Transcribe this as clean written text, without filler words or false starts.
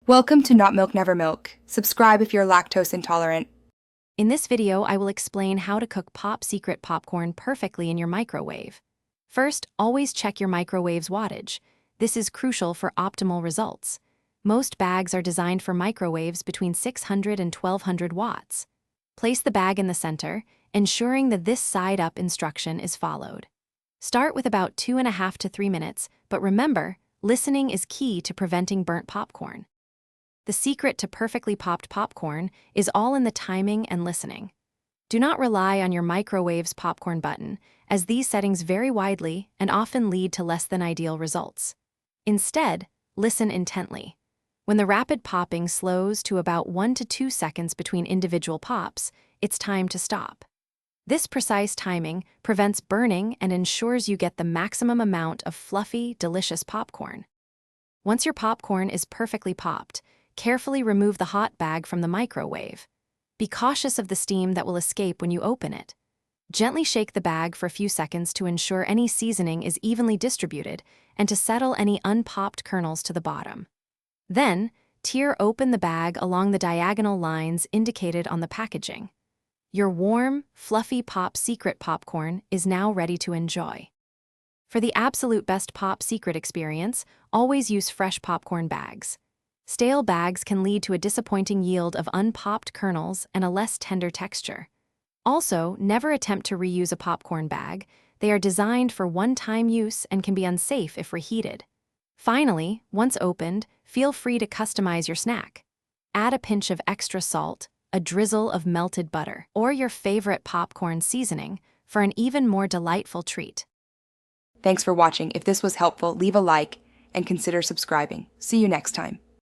Welcome to Not Milk Never Milk. Subscribe if you're lactose intolerant. In this video, I will explain how to cook Pop Secret popcorn perfectly in your microwave. First, always check your microwave's wattage. This is crucial for optimal results. Most bags are designed for microwaves between 600 and 1200 watts. Place the bag in the center, ensuring that this side-up instruction is followed. Start with about 2.5 to 3 minutes, but remember, listening is key to preventing burnt popcorn. The secret to perfectly popped popcorn is all in the timing and listening. Do not rely on your microwave's popcorn button, as these settings vary widely and often lead to less than ideal results. Instead, listen intently. When the rapid popping slows to about 1 to 2 seconds between individual pops, it's time to stop. This precise timing prevents burning and ensures you get the maximum amount of fluffy, delicious popcorn. Once your popcorn is perfectly popped, carefully remove the hot bag from the microwave. Be cautious of the steam that will escape when you open it. Gently shake the bag for a few seconds to ensure any seasoning is evenly distributed and to settle any unpopped kernels to the bottom. Then, tear open the bag along the diagonal lines indicated on the packaging. Your warm, fluffy Pop Secret popcorn is now ready to enjoy. For the absolute best Pop Secret experience, always use fresh popcorn bags. Stale bags can lead to a disappointing yield of unpopped kernels and a less tender texture. Also, never attempt to reuse a popcorn bag. They are designed for one-time use and can be unsafe if reheated. Finally, once opened, feel free to customize your snack. Add a pinch of extra salt, a drizzle of melted butter, or your favorite popcorn seasoning for an even more delightful treat. Thanks for watching. If this was helpful, leave a like and consider subscribing. See you next time.